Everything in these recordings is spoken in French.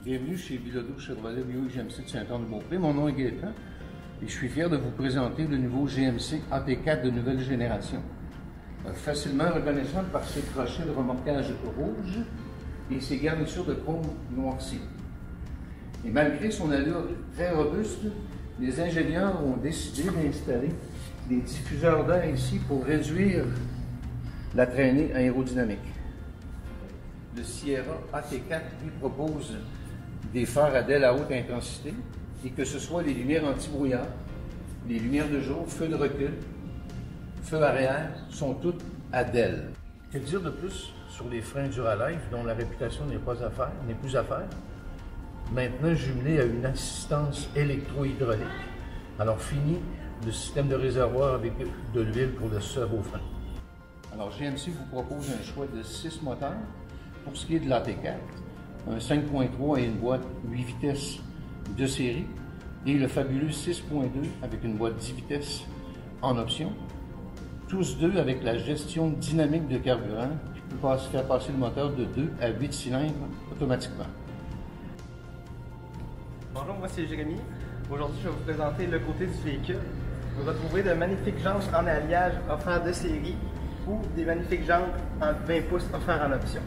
Bienvenue chez Bilodeau Chevrolet Bio GMC de Saint-Anne-de-Beaupré. Mon nom est Gaétan et je suis fier de vous présenter le nouveau GMC AT4 de nouvelle génération. Facilement reconnaissable par ses crochets de remorquage rouge et ses garnitures de chrome noirci. Et malgré son allure très robuste, les ingénieurs ont décidé d'installer des diffuseurs d'air ici pour réduire la traînée aérodynamique. Le Sierra AT4 lui propose des phares à DEL à haute intensité et que ce soit les lumières anti-brouillard, les lumières de jour, feu de recul, feu arrière, sont toutes à DEL. Que dire de plus sur les freins Duralife dont la réputation n'est plus à faire, maintenant jumelé à une assistance électro-hydraulique. Alors fini le système de réservoir avec de l'huile pour le serre au frein. Alors GMC vous propose un choix de 6 moteurs. Pour ce qui est de l'AT4, un 5.3 et une boîte 8 vitesses de série et le fabuleux 6.2 avec une boîte 10 vitesses en option. Tous deux avec la gestion dynamique de carburant qui peut faire passer le moteur de 2 à 8 cylindres automatiquement. Bonjour, moi c'est Jérémy. Aujourd'hui, je vais vous présenter le côté du véhicule. Vous retrouverez de magnifiques jantes en alliage offertes de série ou des magnifiques jantes en 20 pouces offertes en option.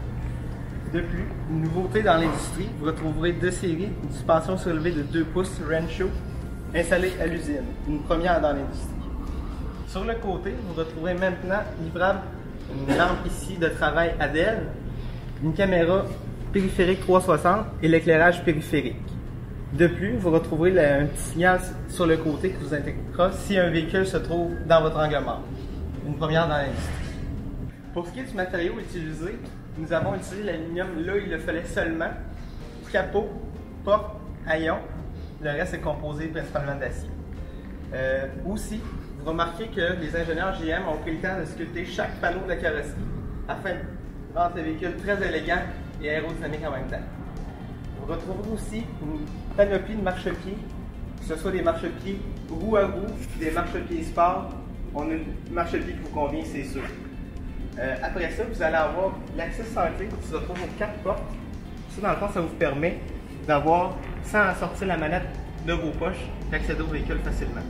De plus, une nouveauté dans l'industrie, vous retrouverez de série une suspension surélevée de 2 pouces Renshaw installée à l'usine, une première dans l'industrie. Sur le côté, vous retrouverez maintenant livrable une lampe ici de travail ADEL, une caméra périphérique 360 et l'éclairage périphérique. De plus, vous retrouverez un petit signal sur le côté qui vous indiquera si un véhicule se trouve dans votre angle mort, une première dans l'industrie. Pour ce qui est du matériau utilisé, nous avons utilisé l'aluminium là il le fallait seulement, capot, porte, haillons, le reste est composé principalement d'acier. Aussi, vous remarquez que les ingénieurs GM ont pris le temps de sculpter chaque panneau de la carrosserie afin de rendre le véhicule très élégant et aérodynamique en même temps. Vous retrouverez aussi une panoplie de marchepieds, que ce soit des marchepieds roue à roue, des marchepieds sport. On a une marchepied qui vous convient, c'est sûr. Après ça, vous allez avoir l'accès sans clé qui se retrouve aux 4 portes. Ça, dans le fond, ça vous permet d'avoir, sans sortir la manette de vos poches, d'accéder au véhicule facilement.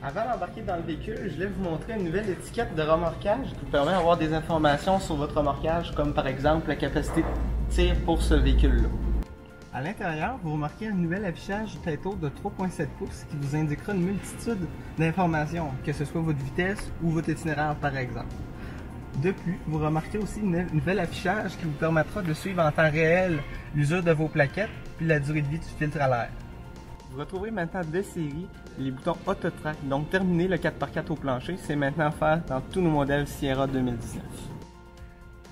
Avant d'embarquer dans le véhicule, je vais vous montrer une nouvelle étiquette de remorquage qui vous permet d'avoir des informations sur votre remorquage, comme par exemple la capacité de tir pour ce véhicule-là. À l'intérieur, vous remarquez un nouvel affichage tête haute de 3.7 pouces qui vous indiquera une multitude d'informations, que ce soit votre vitesse ou votre itinéraire par exemple. De plus, vous remarquez aussi un nouvel affichage qui vous permettra de suivre en temps réel l'usure de vos plaquettes puis la durée de vie du filtre à l'air. Vous retrouverez maintenant de série les boutons Auto-Track, donc terminer le 4x4 au plancher, c'est maintenant faire dans tous nos modèles Sierra 2019.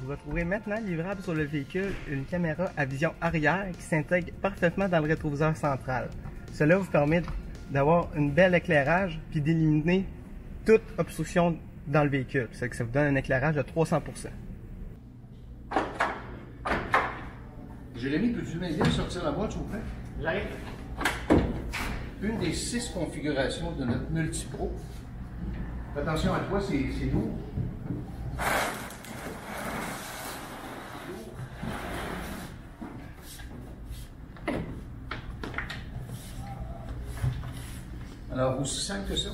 Vous retrouverez maintenant livrable sur le véhicule une caméra à vision arrière qui s'intègre parfaitement dans le rétroviseur central. Cela vous permet d'avoir un bel éclairage puis d'éliminer toute obstruction dans le véhicule. C'est que ça vous donne un éclairage de 300%. Jérémy, peux-tu m'aider à sortir la boîte, s'il vous plaît? J'arrive. Une des 6 configurations de notre Multipro. Attention à toi, c'est lourd. Alors, aussi simple que ça.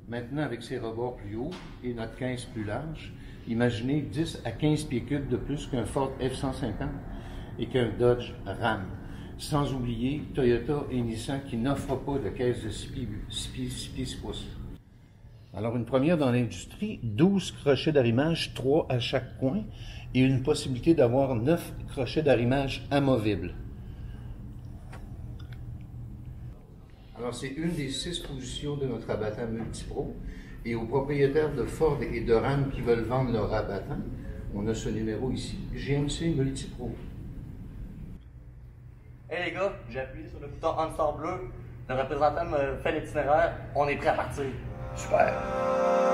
Maintenant, avec ces rebords plus hauts et notre 15 plus large, imaginez 10 à 15 pieds cubes de plus qu'un Ford F-150 et qu'un Dodge Ram. Sans oublier Toyota et Nissan qui n'offrent pas de caisse de 6 pouces. Alors, une première dans l'industrie, 12 crochets d'arrimage, 3 à chaque coin, et une possibilité d'avoir 9 crochets d'arrimage amovibles. Alors, c'est une des 6 positions de notre abattant Multipro. Et aux propriétaires de Ford et de Ram qui veulent vendre leur abattant, on a ce numéro ici, GMC Multipro. Hey les gars, j'ai appuyé sur le bouton OnStar bleu. Le représentant me fait l'itinéraire. On est prêt à partir. Super!